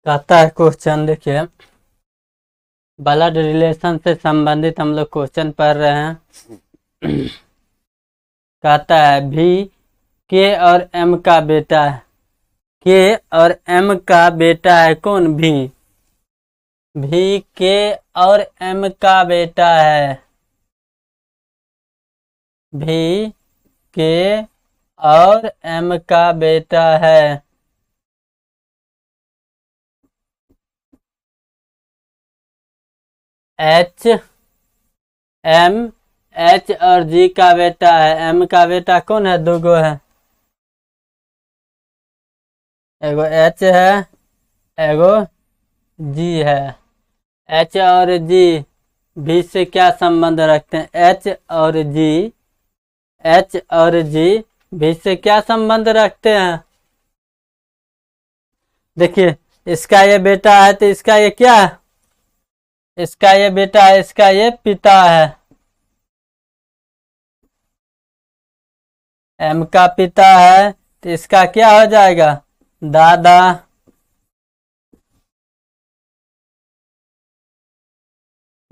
कहता है क्वेश्चन, देखिए ब्लड रिलेशन से संबंधित हम लोग क्वेश्चन पढ़ रहे हैं। कहता है भी के और एम का बेटा है। के और एम का बेटा है कौन? भी के और एम का बेटा है। भी के और एम का बेटा है। एच और जी का बेटा है। एम का बेटा कौन है? दो गो है, एगो एच है, एगो जी है। एच और जी भी से क्या संबंध रखते हैं? एच और जी भी से क्या संबंध रखते हैं? देखिए इसका ये बेटा है तो इसका ये क्या है? इसका ये बेटा है, इसका ये पिता है। एम का पिता है तो इसका क्या हो जाएगा? दादा।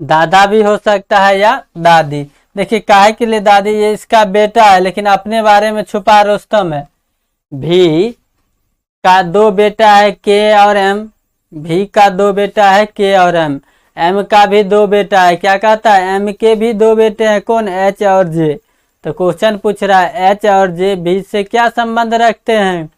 दादा भी हो सकता है या दादी। देखिए काहे के लिए दादी? ये इसका बेटा है लेकिन अपने बारे में छुपा रुस्तम है। भी का दो बेटा है के और एम। भी का दो बेटा है के और एम। एम का भी दो बेटा है। क्या कहता है? एम के भी दो बेटे हैं कौन? एच और जे। तो क्वेश्चन पूछ रहा है एच और जे भी से क्या संबंध रखते हैं?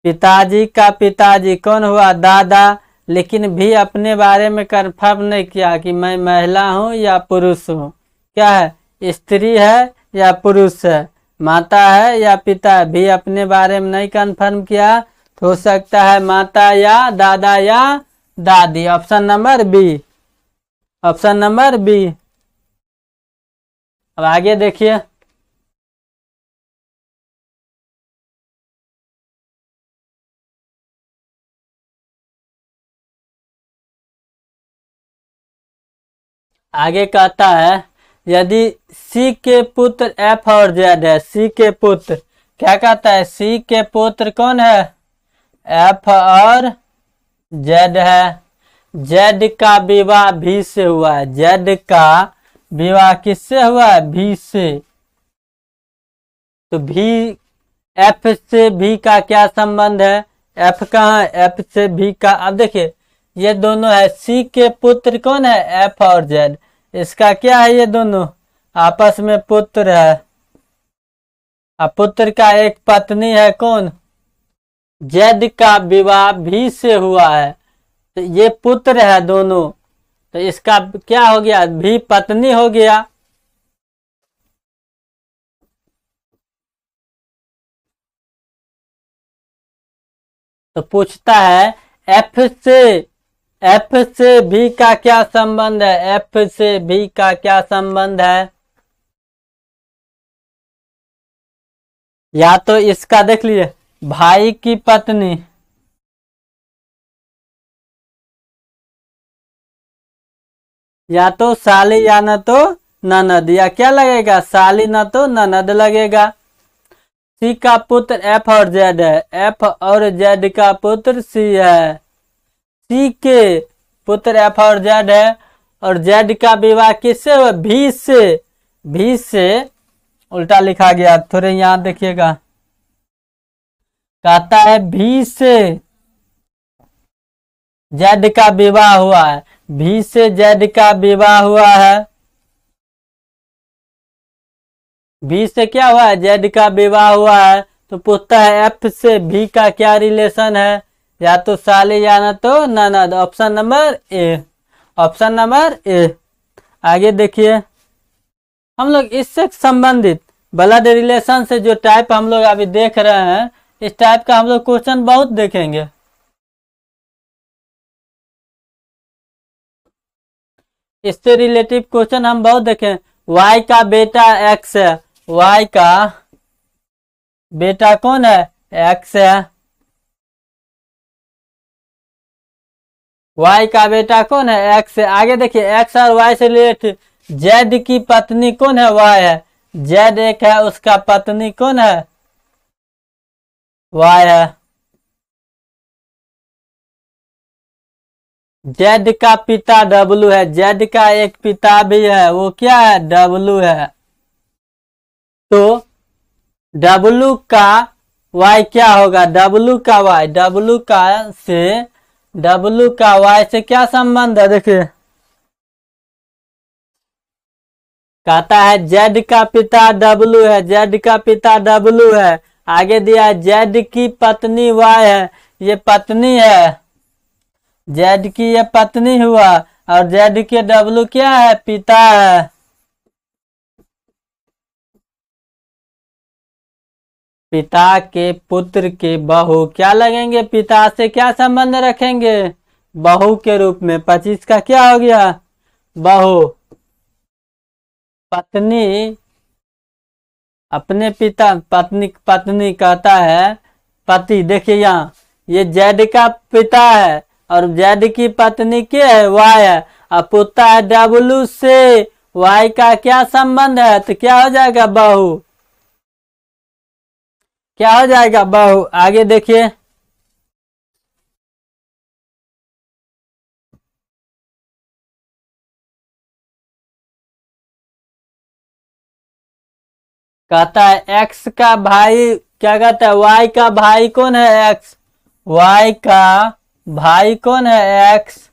पिताजी का पिताजी कौन हुआ? दादा। लेकिन भी अपने बारे में कंफर्म नहीं किया कि मैं महिला हूं या पुरुष हूं। क्या है? स्त्री है या पुरुष है, माता है या पिता है। भी अपने बारे में नहीं कंफर्म किया तो हो सकता है माता या दादा या दादी। Option number B. Option number B. अब आगे देखिए, आगे कहता है यदि सी के पुत्र एफ और जेड है। सी के पुत्र, क्या कहता है? सी के पुत्र कौन है? एफ और जेड है। जेड का विवाह भी से हुआ है। जेड का विवाह किससे हुआ है? भी से। तो भी एफ से भी का क्या संबंध है? एफ कहाँ है? एफ से भी का। अब देखिए ये दोनों है। सी के पुत्र कौन है? एफ और जेड। इसका क्या है? ये दोनों आपस में पुत्र है। अब पुत्र का एक पत्नी है कौन? जेड का विवाह भी से हुआ है तो ये पुत्र है दोनों। तो इसका क्या हो गया? भी पत्नी हो गया। तो पूछता है एफ से भी का क्या संबंध है? एफ से भी का क्या संबंध है? या तो इसका देख लीजिए, भाई की पत्नी, या तो साली या न तो ननद। या क्या लगेगा? साली न तो ननद लगेगा। सी का पुत्र एफ और जेड है। एफ और जेड का पुत्र सी है। सी के पुत्र एफ और जेड है और जेड का विवाह किससे हुआ? भी से। भी से उल्टा लिखा गया, थोड़े यहां देखिएगा। कहता है भी से जेड का विवाह हुआ है। भी से जेड का विवाह हुआ है। भी से क्या हुआ है? जेड का विवाह हुआ है। तो पूछता है एफ से भी का क्या रिलेशन है? या तो साली या ना तो ननद। Option number A. Option number A. आगे देखिए, हम लोग इससे संबंधित ब्लड रिलेशन से जो टाइप हम लोग अभी देख रहे हैं, इस टाइप का हम लोग क्वेश्चन बहुत देखेंगे। इससे रिलेटिव क्वेश्चन हम बहुत देखें। वाई का बेटा एक्स है। वाई का बेटा कौन है? एक्स है। वाई का बेटा कौन है? एक्स है। आगे देखिए एक्स और वाई से रिलेटेड, जेड की पत्नी कौन है? वाई है। जेड एक है, उसका पत्नी कौन है? वाई है। जेड का पिता डब्लू है, जेड का एक पिता भी है, वो क्या है? डब्लू है। तो डब्लू का वाई क्या होगा? डब्लू का वाई, डब्लू का वाई से क्या संबंध है? देखिए, कहता है जेड का पिता डब्लू है, जेड का पिता डब्लू है। आगे दिया है जेड की पत्नी वाई है, ये पत्नी है, जेड की ये पत्नी हुआ। और जेड के डब्लू क्या है? पिता है। पिता के पुत्र के बहू क्या लगेंगे? पिता से क्या संबंध रखेंगे? बहू के रूप में। 25 का क्या हो गया? बहू। पत्नी अपने पिता, पत्नी पत्नी कहता है पति। देखिए यहाँ, ये जेड का पिता है और जेड की पत्नी क्या है? वाई है। अब पूछता है डब्लू से वाई का क्या संबंध है? तो क्या हो जाएगा? बहू। क्या हो जाएगा? बहू। आगे देखिए, कहता है एक्स का भाई, क्या कहता है? वाई का भाई कौन है? एक्स। वाई का भाई कौन है? एक्स।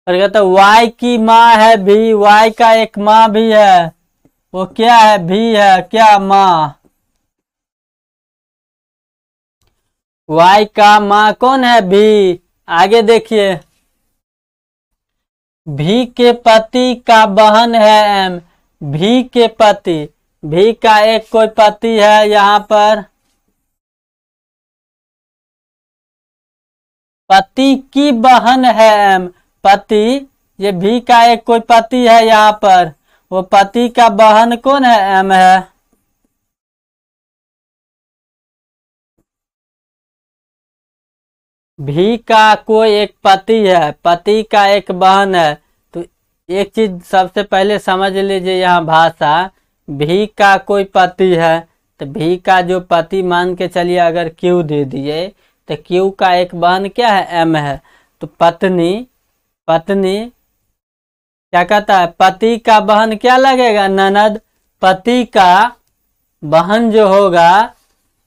और कहता है वाई की माँ है भी, वाई का एक माँ भी है, वो क्या है? भी है क्या? माँ। वाई का माँ कौन है? भी। आगे देखिए, भी के पति का बहन है एम। भी के पति, भी का एक कोई पति है यहाँ पर, पति की बहन है एम। पति, ये भी का एक कोई पति है यहाँ पर, वो पति का बहन कौन है? एम है। भी का कोई एक पति है, पति का एक बहन है। तो एक चीज सबसे पहले समझ लीजिए, यहाँ भाषा, भी का कोई पति है, तो भी का जो पति मान के चलिए, अगर क्यू दे दिए, तो क्यू का एक बहन क्या है? एम है। तो पत्नी, पत्नी क्या कहता है? पति का बहन क्या लगेगा? ननद। पति का बहन जो होगा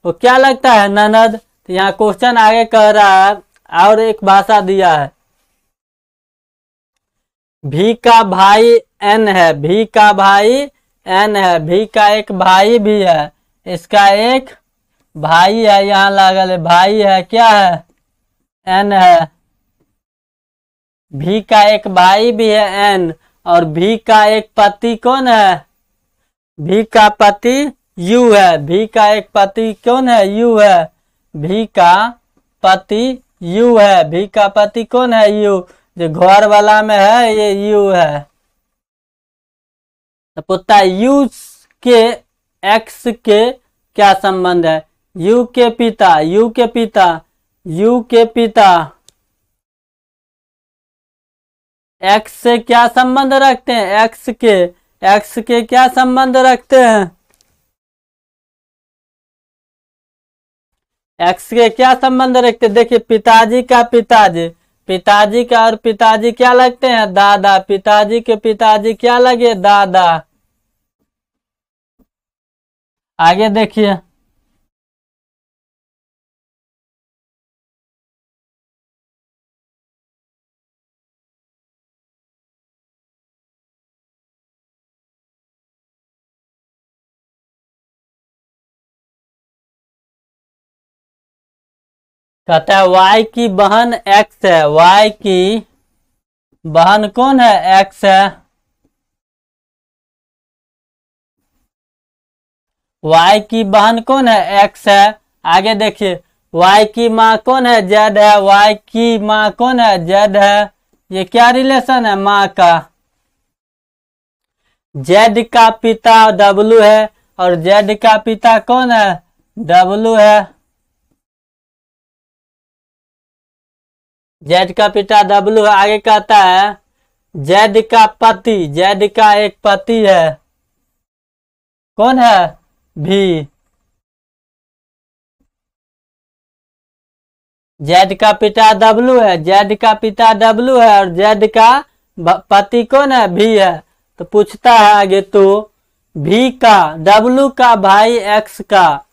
वो क्या लगता है? ननद। तो यहाँ क्वेश्चन आगे कह रहा है, और एक भाषा दिया है, भी का भाई एन है, भी का भाई एन है, भी का एक भाई भी है, इसका एक भाई है, यहाँ लागल है भाई है, क्या है? एन है। भी का एक भाई भी है, एन। और भी का एक पति कौन है? भी का पति यू है, भी का एक पति कौन है? यू है। भी का पति यू है, भी का पति कौन है? यू। जो घर वाला में है ये यू है। तो पूछता है यू के एक्स के क्या संबंध है? यू के पिता, यू के पिता, यू के पिता एक्स से क्या संबंध रखते हैं? एक्स के क्या संबंध रखते हैं? एक्स के क्या संबंध रखते हैं? देखिए, पिताजी का पिताजी, पिताजी का और पिताजी क्या लगते हैं? दादा। पिताजी के पिताजी क्या लगे? दादा। आगे देखिए, कहता है वाई की बहन एक्स है, वाई की बहन कौन है? एक्स है। वाई की बहन कौन है? एक्स है। आगे देखिए, वाई की माँ कौन है? जेड है। वाई की माँ कौन है? जेड है। ये क्या रिलेशन है? माँ का। जेड का पिता डब्लू है और जेड का पिता कौन है? डब्लू है। जेड का पिता डब्लू है। आगे कहता है जेड का पति, जेड का एक पति है, कौन है? भी। जेड का पिता डब्लू है, जेड का पिता डब्लू है और जेड का पति कौन है, भी है। तो पूछता है आगे, तो भी का डब्लू का भाई एक्स का,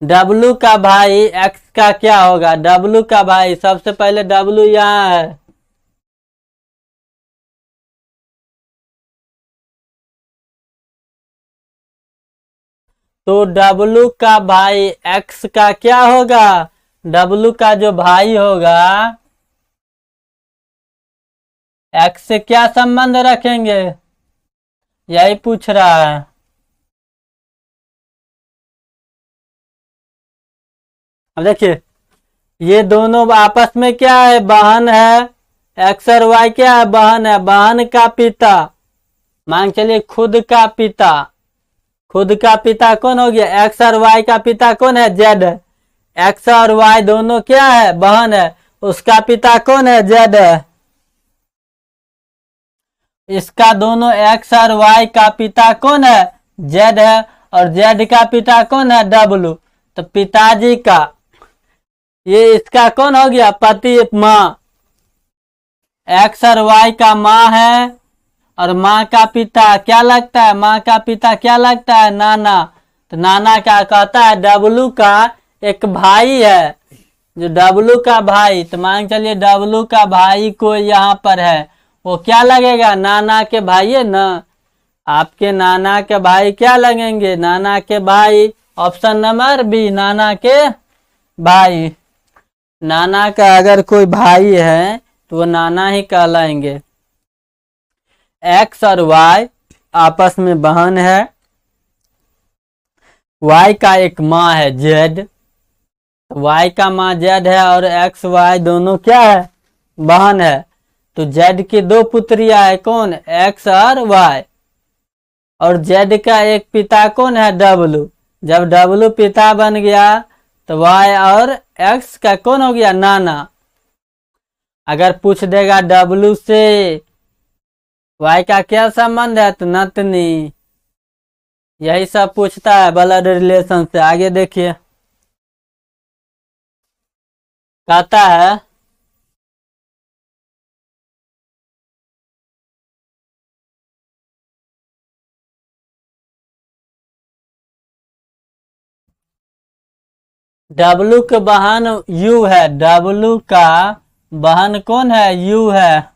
डब्लू का भाई एक्स का क्या होगा। डब्लू का भाई, सबसे पहले डब्लू यहाँ है, तो डब्लू का भाई एक्स का क्या होगा। डब्लू का जो भाई होगा एक्स से क्या संबंध रखेंगे, यही पूछ रहा है। अब देखिए, ये दोनों आपस में क्या है, बहन है। एक्स और वाई क्या है, बहन है। बहन का पिता, मान चलिए खुद का पिता, खुद का पिता कौन हो गया, एक्स और वाई का पिता कौन है, जेड है। एक्स और वाई दोनों क्या है, बहन है। उसका पिता कौन है, जेड है। इसका दोनों एक्स और वाई का पिता कौन है, जेड है। और जेड का पिता कौन है, डब्लू। तो पिताजी का, ये इसका कौन हो गया, पति, माँ। एक्स और वाई का माँ है और माँ का पिता क्या लगता है, माँ का पिता क्या लगता है, नाना। तो नाना क्या कहता है, डब्लू का एक भाई है, जो डब्लू का भाई, तो मान चलिए डब्लू का भाई को यहाँ पर है, वो क्या लगेगा, नाना के भाई है ना। आपके नाना के भाई क्या लगेंगे, नाना के भाई। ऑप्शन नंबर बी, नाना के भाई। नाना का अगर कोई भाई है तो वो नाना ही कहलाएंगे। एक्स और वाई आपस में बहन है। वाई का एक माँ है, जेड। वाई का माँ जेड है और एक्स वाई दोनों क्या है, बहन है। तो जेड की दो पुत्रियां है, कौन, एक्स और वाई। और जेड का एक पिता कौन है, डब्लू। जब डब्लू पिता बन गया तो वाई और एक्स का कौन हो गया, नाना। अगर पूछ देगा डब्लू से वाई का क्या संबंध है, तो नतनी। यही सब पूछता है ब्लड रिलेशन से। आगे देखिए, कहता है डब्लू के बहन यू है। डब्लू का बहन कौन है, यू है।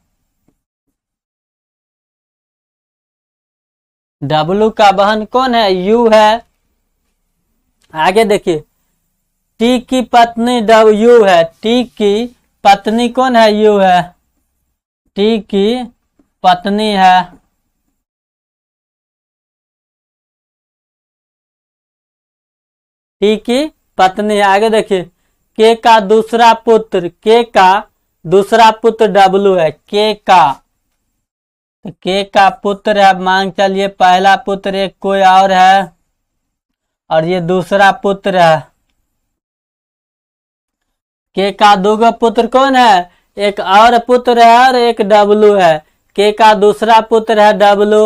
डब्लू का बहन कौन है, यू है। आगे देखिए, टी की पत्नी यू है। टी की पत्नी कौन है, यू है। टी की पत्नी है। टी की पत्नी है। आगे देखिए, के का दूसरा पुत्र, के का दूसरा पुत्र डब्लू है, के का। तो के का पुत्र है, मान चलिए पहला पुत्र एक कोई और है और ये दूसरा पुत्र है। के का दो पुत्र कौन है, एक और पुत्र है और एक डब्लू है। के का दूसरा पुत्र है डब्लू।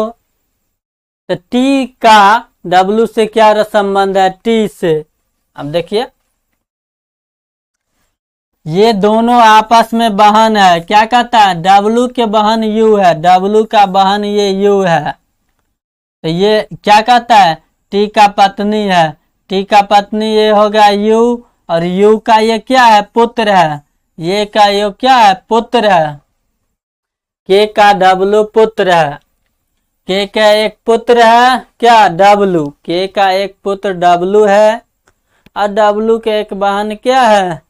तो टी का डब्लू से क्या संबंध है, टी से। अब देखिए, ये दोनों आपस में बहन है। क्या कहता है, डब्लू के बहन यू है, डब्लू का बहन ये यू है। तो ये क्या कहता है, टी का पत्नी है। टी का पत्नी ये होगा यू, और यू का ये क्या है, पुत्र है। ये का ये क्या है, पुत्र है। के का डब्लू पुत्र है। के का एक पुत्र है क्या, डब्लू। के का एक पुत्र डब्लू है और डब्लू के एक बहन क्या है,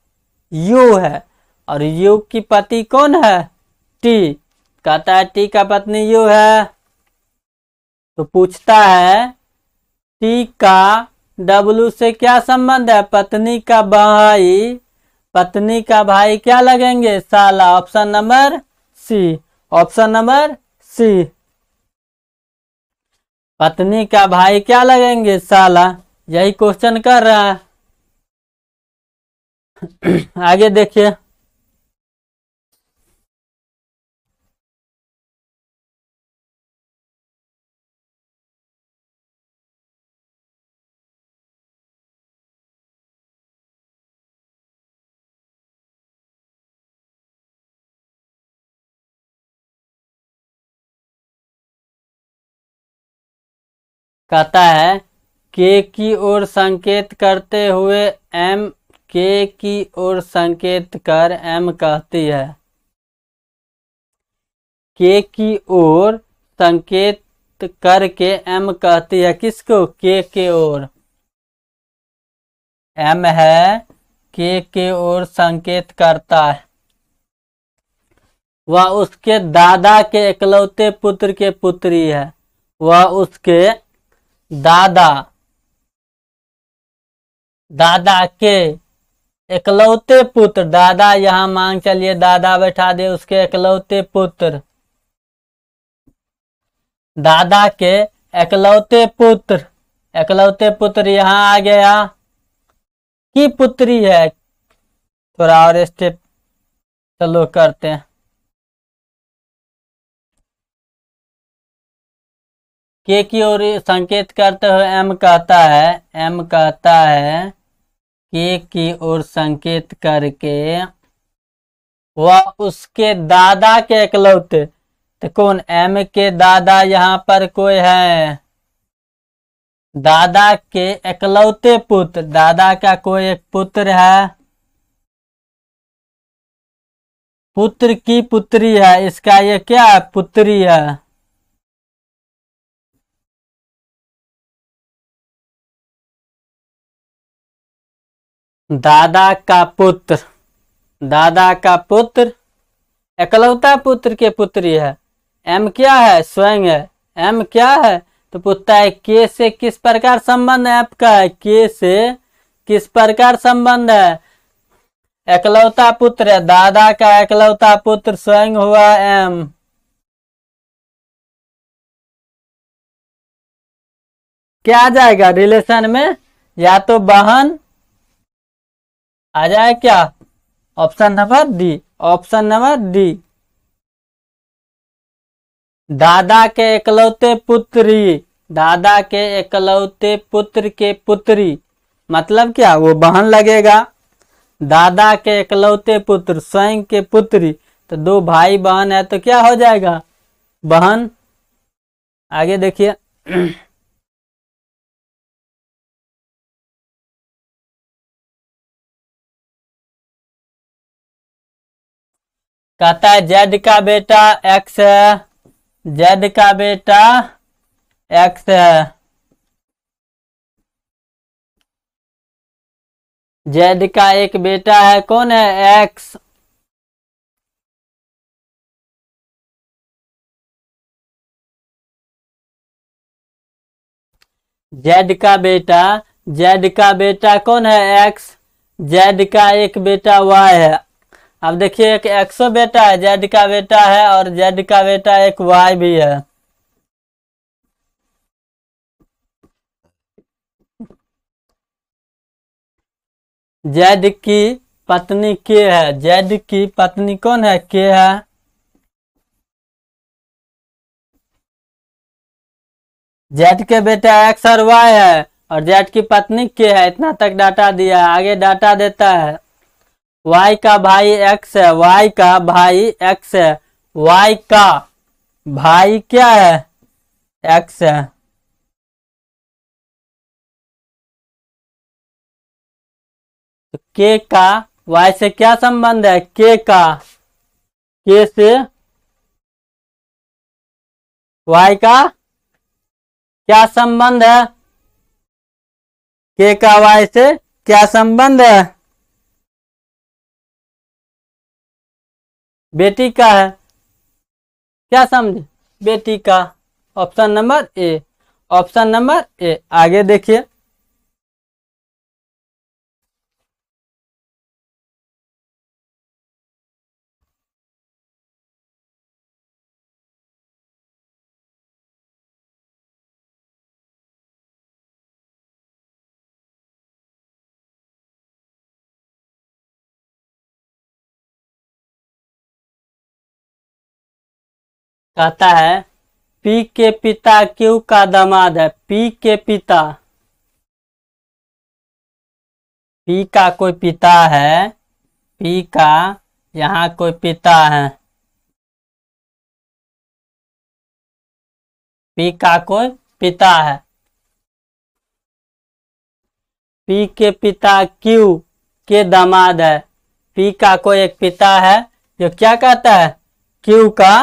यू है। और यू की पति कौन है, टी। कहता है टी का पत्नी यू है। तो पूछता है टी का डब्लू से क्या संबंध है, पत्नी का भाई। पत्नी का भाई क्या लगेंगे, साला। Option number C, option number C. पत्नी का भाई क्या लगेंगे, साला। यही क्वेश्चन कर रहा है। आगे देखिए, कहता है के की ओर संकेत करते हुए एम, के की ओर संकेत कर एम कहती है। के की ओर संकेत करके एम कहती है किसको? के ओर। एम है के ओर संकेत करता है। वह उसके दादा के इकलौते पुत्र के पुत्री है। वह उसके दादा के इकलौते पुत्र, दादा यहाँ मांग चलिए दादा बैठा दे, उसके इकलौते पुत्र, दादा के इकलौते पुत्र यहाँ आ गया की पुत्री है। थोड़ा और स्टेप चलो करते हैं। के की ओर संकेत करते हुए एम कहता है के की ओर संकेत करके वह उसके दादा के इकलौते, तो कौन? एम के दादा यहाँ पर कोई है? दादा के इकलौते पुत्र, दादा का कोई एक पुत्र है, पुत्र की पुत्री है, इसका ये क्या है? पुत्री है। दादा का पुत्र इकलौता पुत्र के पुत्री है। एम क्या है? स्वयं है। एम क्या है? तो पूछता है के से किस प्रकार संबंध है आपका? के से किस प्रकार संबंध है? इकलौता पुत्र है, दादा का इकलौता पुत्र स्वयं हुआ एम। क्या आ जाएगा रिलेशन में? या तो बहन आ जाए, क्या? Option number D. दादा के इकलौते पुत्र के पुत्री, मतलब क्या? वो बहन लगेगा। दादा के इकलौते पुत्र स्वयं के पुत्री, तो दो भाई बहन है तो क्या हो जाएगा? बहन। आगे देखिए कहता है जेड का बेटा एक्स है, जेड का बेटा एक्स है, जेड का एक बेटा है, कौन है? एक्स। जेड का बेटा कौन है? एक्स। जेड का एक बेटा वाई है। अब देखिए एक एक्सो बेटा है, जेड का बेटा है, और जेड का बेटा एक वाई भी है। जेड की पत्नी के है, जेड की पत्नी कौन है? के है। जेड के बेटा एक्स और वाई है, और जेड की पत्नी के है। इतना तक डाटा दिया है। आगे डाटा देता है वाई का भाई एक्स है, वाई का भाई एक्स है, वाई का भाई क्या है? एक्स है। तो के का वाई से क्या संबंध है? के से वाई का क्या संबंध है? के का वाई से क्या संबंध है? बेटी का है। क्या समझे? बेटी का। Option number A. आगे देखिए कहता है पी के पिता क्यू का दामाद है। पी के पिता, पी का कोई पिता है, पी का यहाँ कोई पिता है, पी का कोई पिता है। पी के पिता क्यू के दामाद है। पी का कोई एक पिता है जो क्या कहता है, क्यू का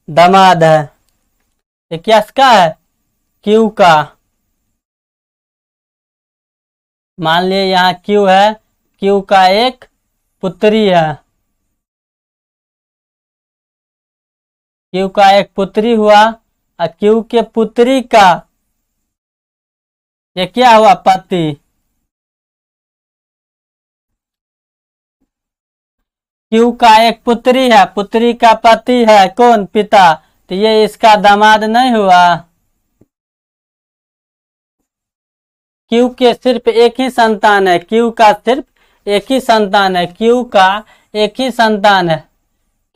दामाद है। ये किसका है, क्यू का। मान लिए यहाँ क्यू है, क्यू का एक पुत्री है, क्यू का एक पुत्री हुआ, और क्यू के पुत्री का ये क्या हुआ, पति। क्यू का एक पुत्री है, पुत्री का पति है कौन, पिता, तो ये इसका दामाद नहीं हुआ। क्यू के सिर्फ एक ही संतान है, क्यू का सिर्फ एक ही संतान है, क्यू का एक ही संतान है,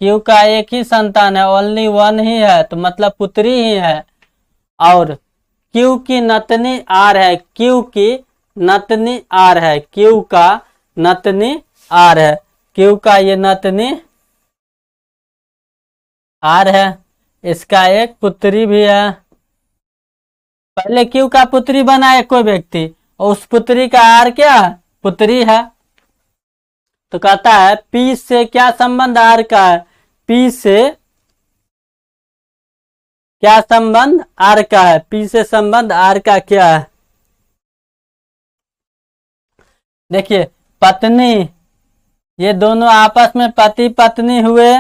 क्यू का एक ही संतान है, ओनली वन ही है, तो मतलब पुत्री ही है। और क्यू की नतनी आर है, क्यू की नतनी आर है, क्यू का नतनी आर है, क्यू का ये नतनी आर है, इसका एक पुत्री भी है। पहले क्यू का पुत्री बना है कोई व्यक्ति, और उस पुत्री का आर क्या है, पुत्री है। तो कहता है पी से क्या संबंध आर का है, पी से क्या संबंध आर का है, पी से संबंध आर का क्या है। देखिए पत्नी, ये दोनों आपस में पति पत्नी हुए,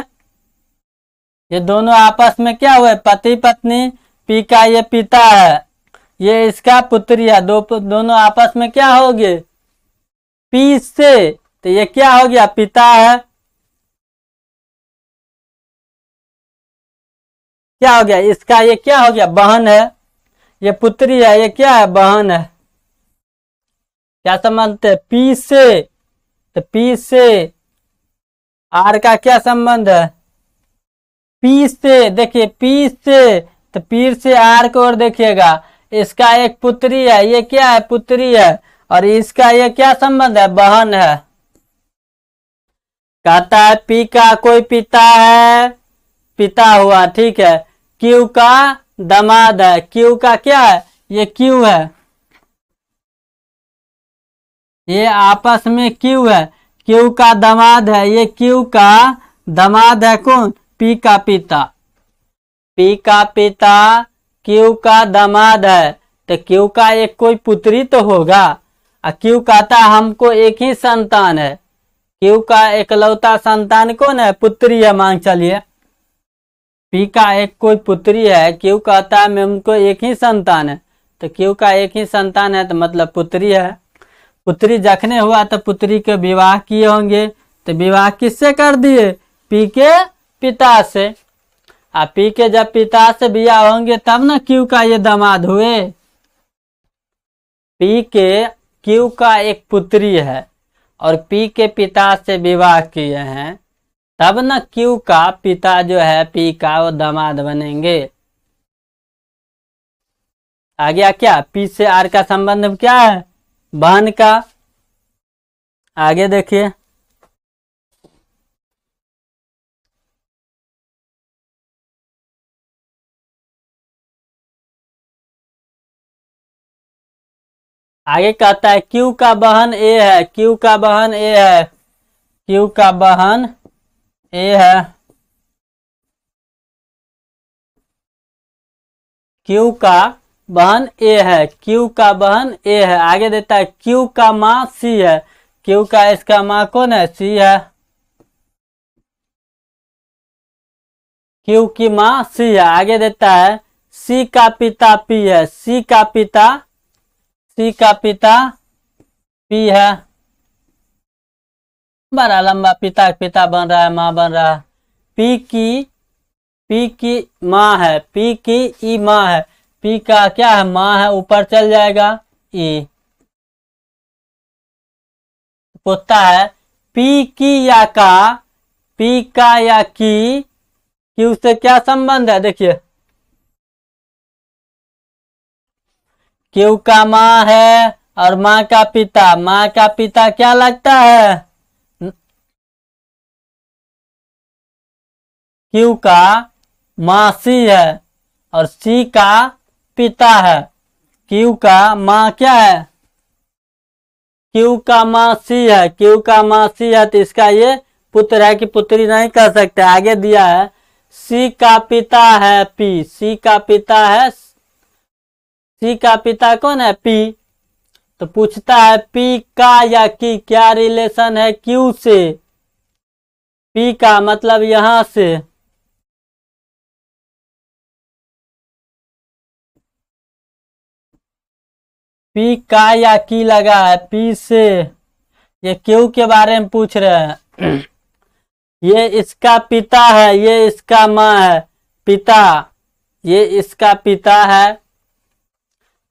ये दोनों आपस में क्या हुए, पति पत्नी। पी का ये पिता है, ये इसका पुत्री है, दोनों आपस में क्या हो गए, पी से, तो ये क्या हो गया, पिता है। क्या हो गया, इसका ये क्या हो गया, बहन है, ये पुत्री है, ये क्या है, बहन है। क्या समझते हैं, पी से, तो पी से आर का क्या संबंध है, पी से। देखिए पी से, तो पी से आर को और देखिएगा, इसका एक पुत्री है, ये क्या है, पुत्री है, और इसका ये क्या संबंध है, बहन है। कहता है पी का कोई पिता है, पिता हुआ, ठीक है, क्यू का दामाद है, क्यू का क्या है, ये क्यू है, ये आपस में क्यू है, क्यू का दामाद है, ये क्यू का दामाद है कौन, पी का पिता। पी का पिता क्यू का दामाद है, तो क्यू का एक कोई पुत्री तो होगा, और क्यू कहता है हमको एक ही संतान है, क्यू का एकलौता संतान कौन है, पुत्री है, मान चलिए पी का एक कोई पुत्री है, क्यू कहता है मैं उनको एक ही संतान है, तो क्यू का एक ही संतान है, तो मतलब पुत्री है। पुत्री जखने हुआ तो पुत्री के विवाह किए होंगे, तो विवाह किससे कर दिए, पी के पिता से। आ पी के जब पिता से विवाह होंगे तब ना क्यू का ये दामाद हुए। पी के क्यू का एक पुत्री है और पी के पिता से विवाह किए हैं, तब न क्यू का पिता जो है पी का वो दामाद बनेंगे। आ गया क्या, पी से आर का संबंध क्या है, बहन का। आगे देखिए आगे कहता है क्यू का बहन ए है, क्यू का बहन ए है, क्यू का बहन ए है, क्यू का बहन ए है, क्यू का बहन ए है। आगे देता है क्यू का माँ सी है, क्यू का इसका माँ कौन है, सी है, क्यू की माँ सी है। आगे देता है सी का पिता पी है, सी का पिता पी है। बड़ा लंबा पिता बन रहा है, माँ बन रहा है। पी की माँ है, पी की ई माँ है, पी का क्या है, माँ है, ऊपर चल जाएगा ई, पूछता है पी की या का, पी का या की क्यू से क्या संबंध है। देखिए क्यू का माँ है और माँ का पिता क्या लगता है, क्यू का माँ सी है और सी का पिता है। क्यू का माँ क्या है, क्यू का माँ सी है, क्यू का माँ सी है तो इसका ये पुत्र है कि पुत्री नहीं कह सकते। आगे दिया है सी का पिता है पी, सी का पिता है, सी का पिता कौन है पी। तो पूछता है पी का या की क्या रिलेशन है क्यू से। पी का मतलब यहां से, पी का या की लगा है पी से, ये क्यू के बारे में पूछ रहे हैं। ये इसका पिता है, ये इसका माँ है, पिता, ये इसका पिता है,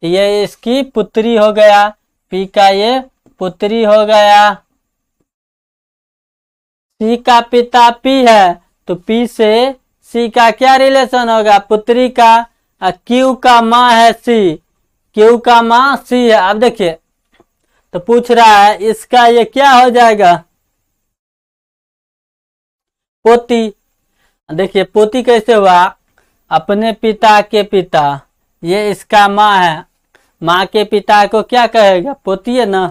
ये इसकी पुत्री हो गया, पी का ये पुत्री हो गया। सी का पिता पी है तो पी से सी का क्या रिलेशन होगा, पुत्री का। क्यू का माँ है सी, क्यू का माँ सी है। अब देखिए तो पूछ रहा है इसका ये क्या हो जाएगा, पोती। देखिए पोती कैसे हुआ, अपने पिता के पिता, ये इसका माँ है, माँ के पिता को क्या कहेगा, पोती है ना।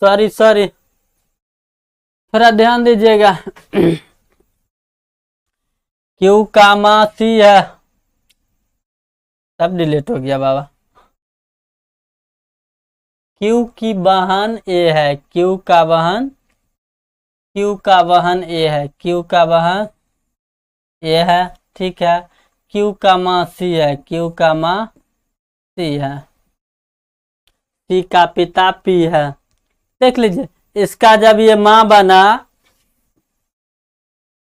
सॉरी सॉरी, थोड़ा ध्यान दीजिएगा। क्यू का माँ सी है, सब डिलीट हो गया बाबा। क्यू की बहन ए है, क्यू का बहन, क्यू का बहन ए है, क्यू का बहन ए है, ठीक है। क्यू का माँ सी है, क्यू का माँ सी है, सी का पिता पी है। देख लीजिए इसका जब ये माँ बना,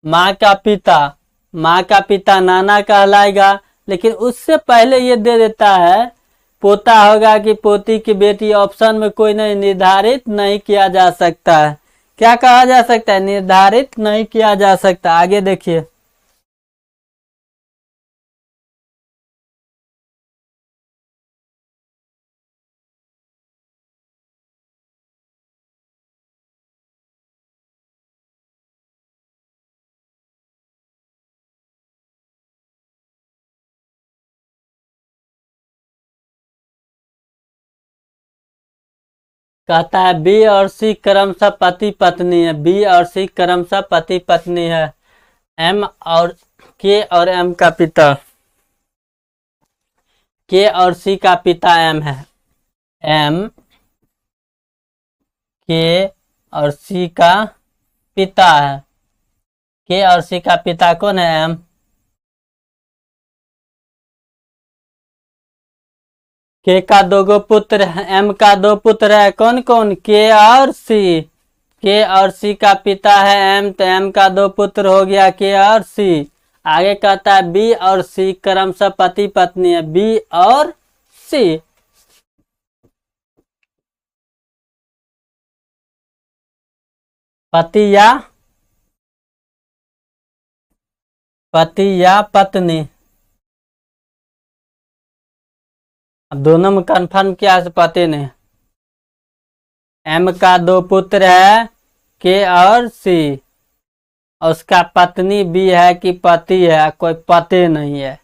माँ का पिता, माँ का पिता नाना कहलाएगा, लेकिन उससे पहले ये दे देता है पोता होगा कि पोती की बेटी, ऑप्शन में कोई नहीं, निर्धारित नहीं किया जा सकता है। क्या कहा जा सकता है, निर्धारित नहीं किया जा सकता। आगे देखिए कहता है बी और सी क्रमशः पति पत्नी है, बी और सी क्रमशः पति पत्नी है। एम और के और एम का पिता, के और सी का पिता एम है, एम के और सी का पिता है, के और सी का पिता कौन है, एम। के का दो गो पुत्र है, एम का दो पुत्र है, कौन कौन, के और सी। के और सी का पिता है एम, तो एम का दो पुत्र हो गया के और सी। आगे कहता है बी और सी क्रमशः पति पत्नी है, बी और सी। पति या, पति या पत्नी, अब दोनों में कंफर्म किया से पति नहीं। एम का दो पुत्र है के और सी, और उसका पत्नी भी है कि पति है, कोई पति नहीं है।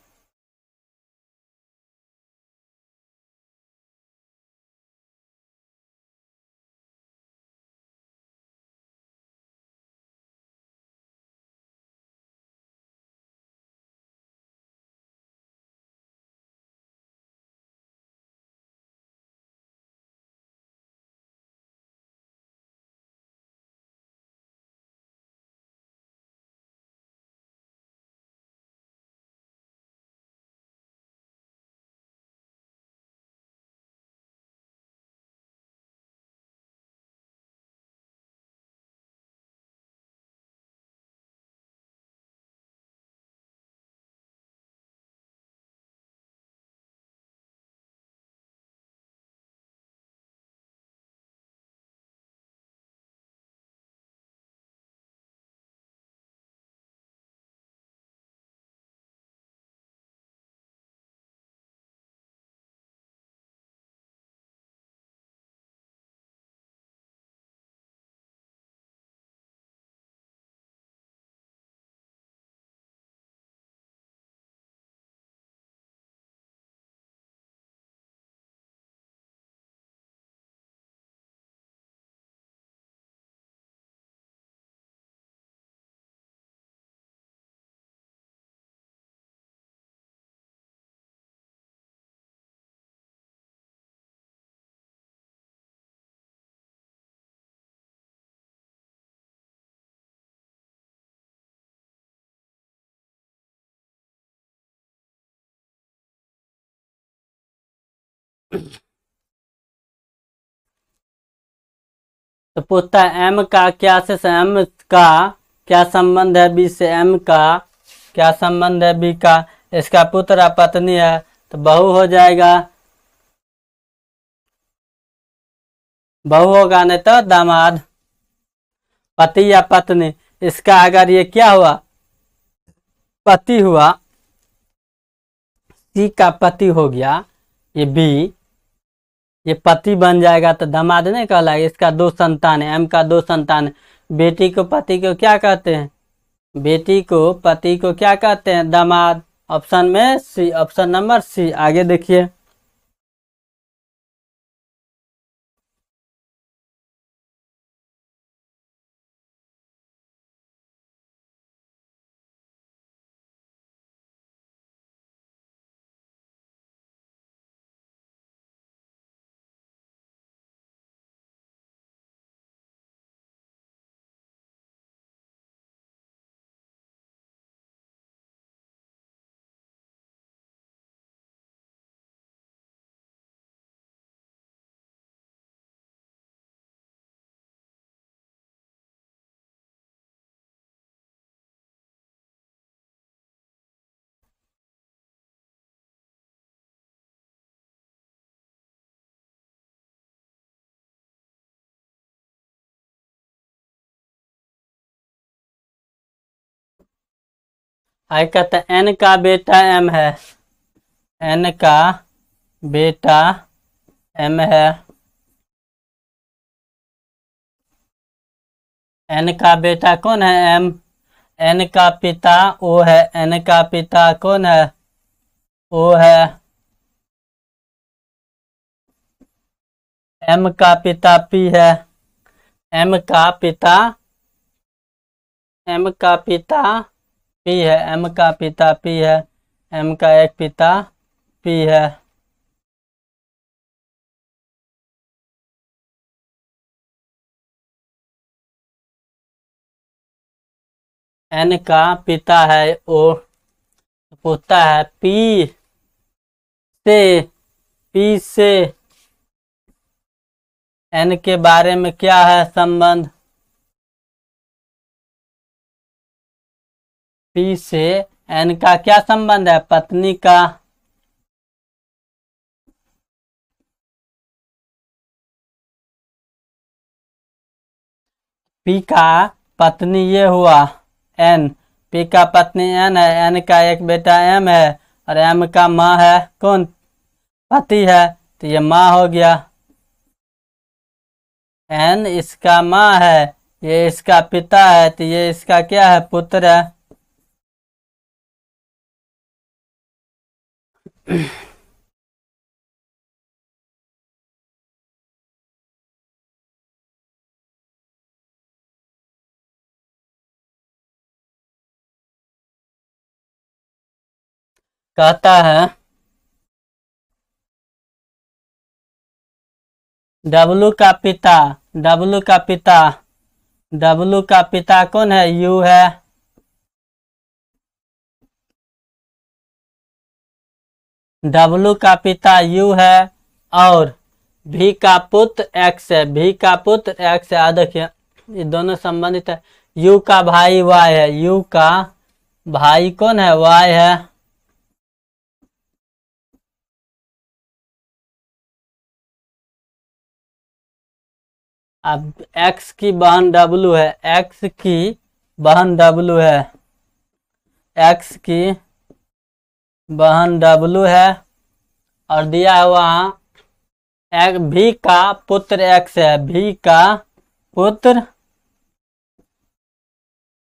तो पूछता है एम का क्या से एम का क्या संबंध है बी से, एम का क्या संबंध है बी का, इसका पुत्र या पत्नी है तो बहू हो जाएगा, बहू होगा नहीं तो दामाद, पति या पत्नी। इसका अगर ये क्या हुआ, पति हुआ, सी का पति हो गया, ये बी, ये पति बन जाएगा तो दामाद नहीं कहलाएगा। इसका दो संतान है, एम का दो संतान है। बेटी को पति को क्या कहते हैं, बेटी को पति को क्या कहते हैं, दामाद। ऑप्शन में सी, ऑप्शन नंबर सी। आगे देखिए, आगे कहते हैं एन का बेटा एम है, एन का बेटा एम है, एन का बेटा कौन है, एम। एन का पिता ओ है, एन का पिता कौन है, ओ है। एम का पिता पी है, एम का पिता, एम का पिता पी है, एम का पिता पी है, एम का एक पिता पी है। एन का पिता है ओ, पूछता है से पी से एन के बारे में क्या है संबंध, पी से एन का क्या संबंध है, पत्नी का। पी का पत्नी ये हुआ एन, पी का पत्नी एन है, एन का एक बेटा एम है, और एम का माँ है कौन, पति है, तो ये माँ हो गया। एन इसका माँ है, ये इसका पिता है, तो ये इसका क्या है, पुत्र है। कहता है डब्लू का पिता, डब्लू का पिता, डब्लू का पिता कौन है, यू है। डब्लू का पिता यू है, और भी का पुत्र एक्स है, भी का पुत्र एक्स है। देखिए ये दोनों संबंधित है। यू का भाई वाई है, यू का भाई कौन है, वाई है। अब एक्स की बहन डब्लू है, एक्स की बहन डब्लू है, एक्स की बहन डब्लू है, और दिया है वहां भी का पुत्र एक्स है, भी का पुत्र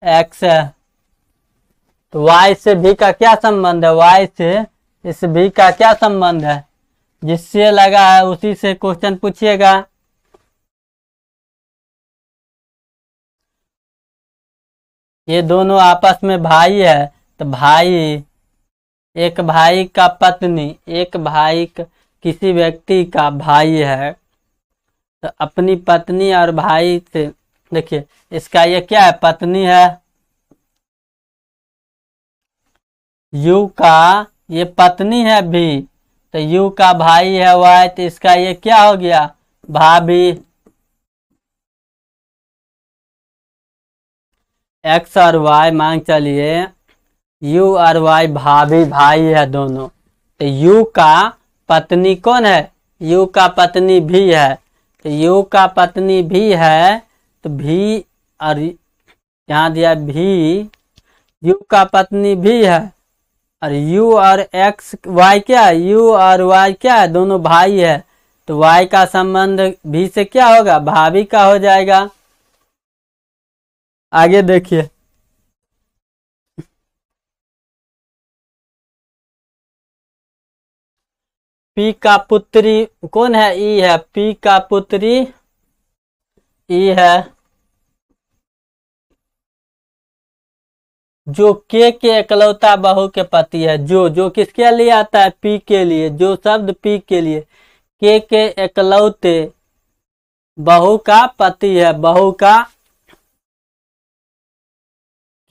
एक्स है। तो वाई से भी का क्या संबंध है, वाई से इस भी का क्या संबंध है, जिससे लगा है उसी से क्वेश्चन पूछिएगा। ये दोनों आपस में भाई है, तो भाई, एक भाई का पत्नी, एक भाई किसी व्यक्ति का भाई है, तो अपनी पत्नी और भाई से, देखिए इसका ये क्या है, पत्नी है। यू का ये पत्नी है भी, तो यू का भाई है वाई, तो इसका ये क्या हो गया, भाभी। एक्स और वाई मान चलिए यू और वाई भाभी भाई है दोनों। तो यू का पत्नी कौन है, यू का पत्नी भी है। तो यू का पत्नी भी है, तो भी और यहाँ दिया भी, यू का पत्नी भी है। और यू और एक्स वाई क्या है, यू और वाई क्या है, दोनों भाई है। तो वाई का संबंध भी से क्या होगा, भाभी का हो जाएगा। आगे देखिए, पी का पुत्री कौन है, ई है। पी का पुत्री ई है, जो के इकलौता बहू के पति है। जो किसके लिए आता है, पी के लिए। जो शब्द पी के लिए, के इकलौते बहू का पति है। बहू का,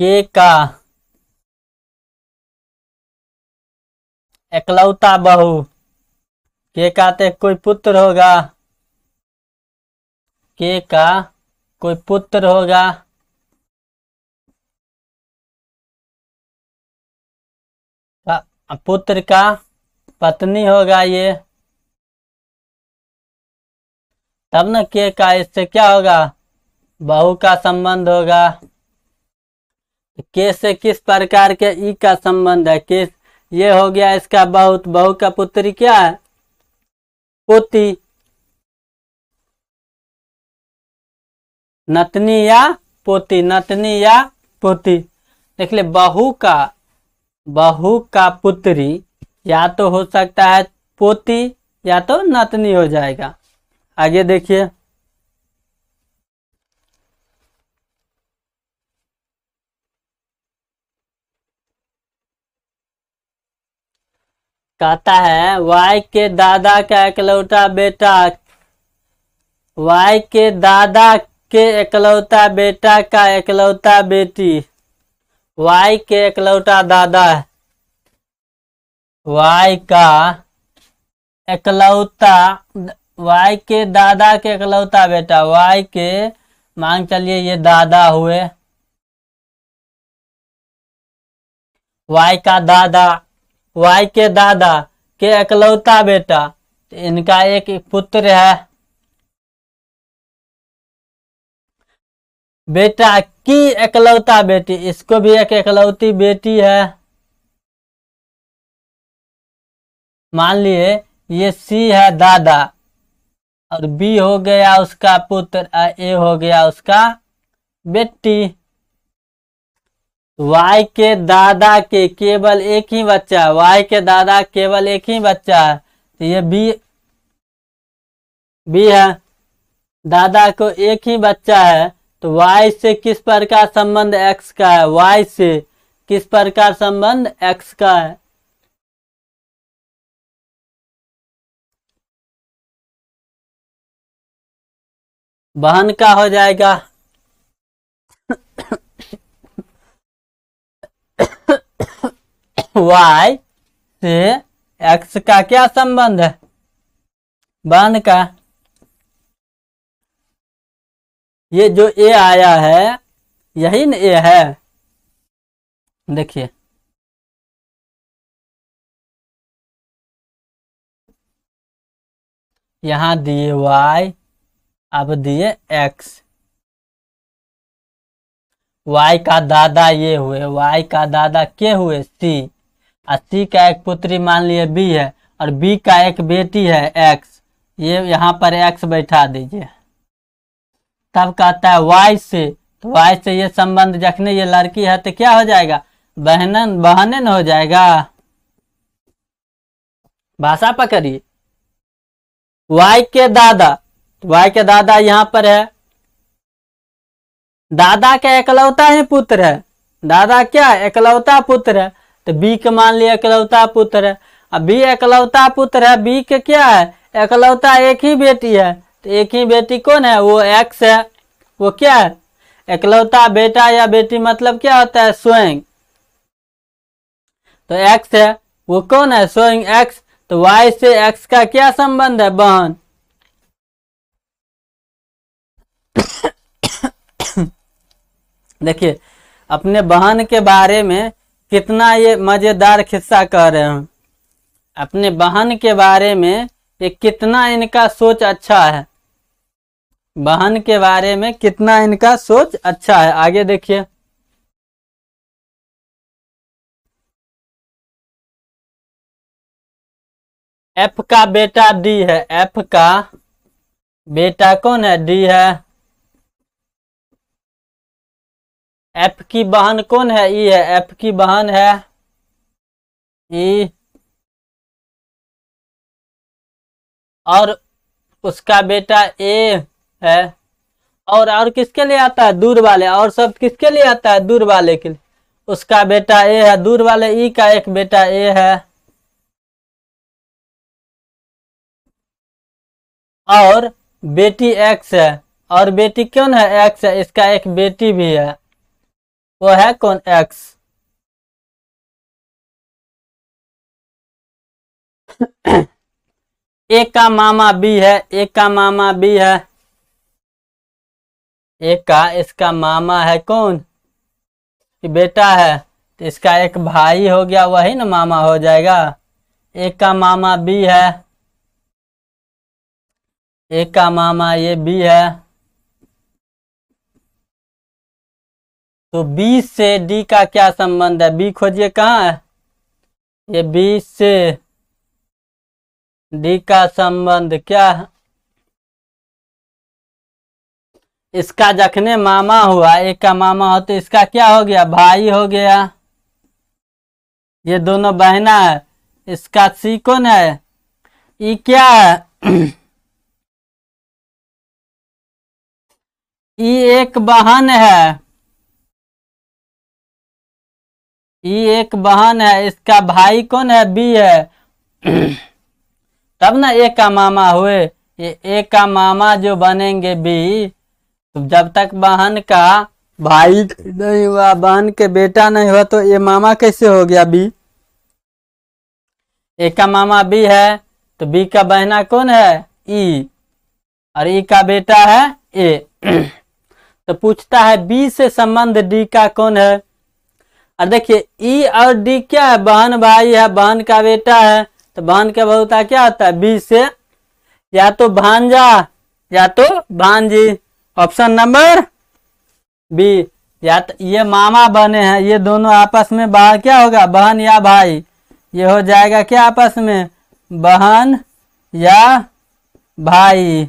के का इकलौता बहू, के का तो कोई पुत्र होगा, के का कोई पुत्र होगा। पुत्र का पत्नी होगा ये, तब न के का इससे क्या होगा, बहू का संबंध होगा। के से किस प्रकार के ई का संबंध है, के ये हो गया इसका बहू। बहू का पुत्री क्या है, पोती, नतनी या पोती, नतनी या पोती। देख ले, बहू का पुत्री या तो हो सकता है पोती या तो नतनी हो जाएगा। आगे देखिए, कहता है वाई के दादा का इकलौता बेटा, वाई के दादा के इकलौता बेटा का इकलौता बेटी। वाई के इकलौता दादा है, वाई का इकलौता, वाई के दादा के इकलौता बेटा। वाई के मान चलिए ये दादा हुए, वाई का दादा, वाई के दादा के इकलौता बेटा। इनका एक पुत्र है, बेटा की इकलौता बेटी, इसको भी एक इकलौती बेटी है। मान लिए ये सी है दादा, और बी हो गया उसका पुत्र, ए हो गया उसका बेटी। वाई के दादा के केवल एक ही बच्चा है, वाई के दादा केवल एक ही बच्चा है, तो ये बी है। दादा को एक ही बच्चा है, तो वाई से किस प्रकार संबंध एक्स का है, वाई से किस प्रकार संबंध एक्स का है। बहन का हो जाएगा। वाई से एक्स का क्या संबंध है, बहन का। ये जो ए आया है यही न ए है। देखिए, यहां दिए वाई, अब दिए एक्स। वाई का दादा ये हुए, वाई का दादा के हुए सी, और सी का एक पुत्री मान लिए बी है, और बी का एक बेटी है एक्स। ये यहाँ पर एक्स बैठा दीजिए। तब कहता है वाई से, तो वाई से ये संबंध जखने ये लड़की है तो क्या हो जाएगा, बहनन हो जाएगा। भाषा पकड़िए, वाई के दादा, वाई के दादा यहाँ पर है, दादा का इकलौता ही पुत्र है। दादा क्या है, इकलौता पुत्र है, तो बी के मान लिया इकलौता पुत्र है। अब बी इकलौता पुत्र है, बी के क्या है, इकलौता एक ही बेटी है, तो एक ही बेटी कौन है, वो एक्स है। वो क्या है, इकलौता बेटा या बेटी मतलब क्या होता है, स्वयं। तो एक्स है, वो कौन है, स्वयं एक्स। तो y से x का क्या संबंध है? बहन। देखिए अपने बहन के बारे में कितना ये मजेदार किस्सा कह रहे हैं। अपने बहन के बारे में ये कितना इनका सोच अच्छा है, बहन के बारे में कितना इनका सोच अच्छा है। आगे देखिए, एफ का बेटा डी है। एफ का बेटा कौन है? डी है। एफ की बहन कौन है? ई है। एफ की बहन है ई, और उसका बेटा ए है। और किसके लिए आता है? दूर वाले। और सब किसके लिए आता है? दूर वाले के लिए। उसका बेटा ए है, दूर वाले ई का एक बेटा ए है। और बेटी एक्स है। और बेटी कौन है? एक्स है। इसका एक बेटी भी है, वो है कौन? एक्स। ए का मामा बी है। ए का मामा बी है। ए का इसका मामा है कौन? कि बेटा है, तो इसका एक भाई हो गया, वही ना मामा हो जाएगा। ए का मामा बी है। ए का मामा ये बी है। तो बी से डी का क्या संबंध है? बी खोजिए कहाँ है? ये बी से डी का संबंध क्या है? इसका जखने मामा हुआ, एक का मामा हो, तो इसका क्या हो गया? भाई हो गया। ये दोनों बहना है। इसका सी कौन है? ई क्या है? ई एक बहन है। ई एक बहन है। इसका भाई कौन है? बी है। तब ना ए का मामा हुए। ये ए का मामा जो बनेंगे बी, तो जब तक बहन का भाई नहीं हुआ, बहन के बेटा नहीं हुआ, तो ये मामा कैसे हो गया? बी। ए का मामा बी है, तो बी का बहना कौन है? ई। और ई का बेटा है ए। तो पूछता है बी से संबंध डी का कौन है? और देखिए ई और डी क्या है? बहन भाई है, बहन का बेटा है। तो बहन का बहुता क्या होता है? बी से या तो भांजा या तो भांजी। Option number B. या तो ये मामा बने हैं, ये दोनों आपस में बाहर क्या होगा? बहन या भाई। ये हो जाएगा क्या आपस में? बहन या भाई।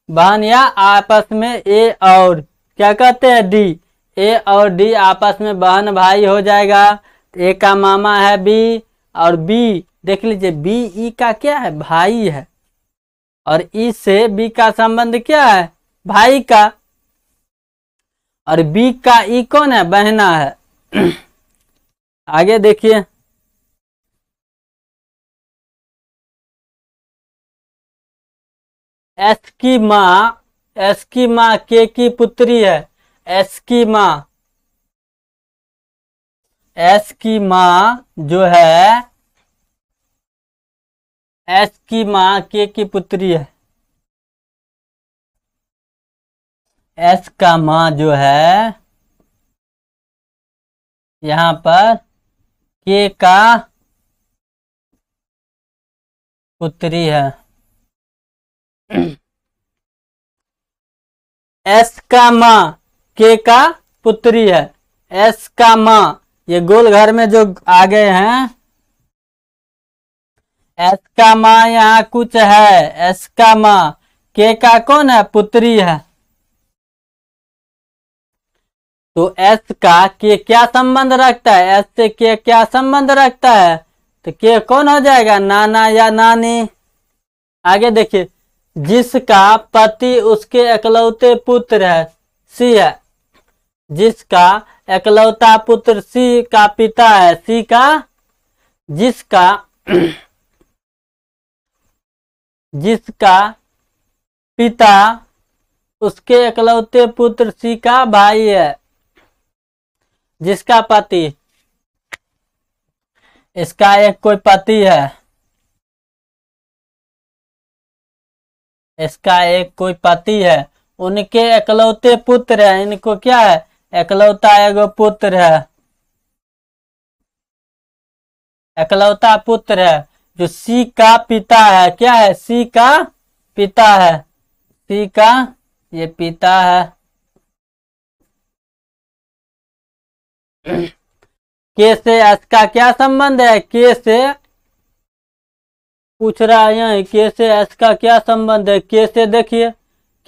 बहन या आपस में ए और क्या कहते हैं? डी। ए और डी आपस में बहन भाई हो जाएगा। ए का मामा है बी, और बी देख लीजिए, बी ई का क्या है? भाई है। और ई से बी का संबंध क्या है? भाई का। और बी का ई कौन है? बहना है। आगे देखिए, एस की माँ, एस की माँ के की पुत्री है। एस की माँ, एस की माँ जो है, एस की माँ के की पुत्री है। एस का माँ जो है यहाँ पर के का पुत्री है। एस का माँ के का पुत्री है। एस का माँ, ये गोल घर में जो आ गए हैं, एस का माँ यहाँ कुछ है। एस का माँ के का कौन है? पुत्री है। तो एस का के क्या संबंध रखता है? एस से के क्या संबंध रखता है? तो के कौन हो जाएगा? नाना या नानी। आगे देखिए, जिसका पति उसके इकलौते पुत्र है, सी है। जिसका इकलौता पुत्र सी का पिता है। सी का, जिसका जिसका पिता उसके इकलौते पुत्र सी का भाई है। जिसका पति, इसका एक कोई पति है, इसका एक कोई पति है, उनके एकलौते पुत्र है, इनको क्या है, एकलौता एगो पुत्र है, एकलौता पुत्र है, जो सी का पिता है, क्या है, सी का पिता है, सी का ये पिता है। के से एस का क्या संबंध है, के से पूछ रहा है यहाँ, के से एस का क्या संबंध है, के से देखिए,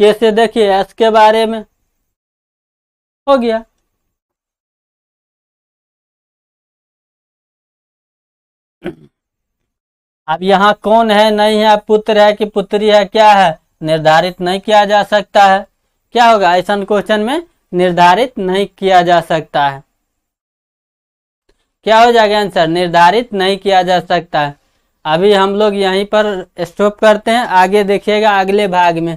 के से देखिए एस के बारे में, हो गया। अब यहाँ कौन है, नहीं है, पुत्र है कि पुत्री है, क्या है, निर्धारित नहीं किया जा सकता है। क्या होगा ऐसा क्वेश्चन में, निर्धारित नहीं किया जा सकता है। क्या हो जाएगा आंसर, निर्धारित नहीं किया जा सकता है। अभी हम लोग यहीं पर स्टॉप करते हैं, आगे देखिएगा अगले भाग में।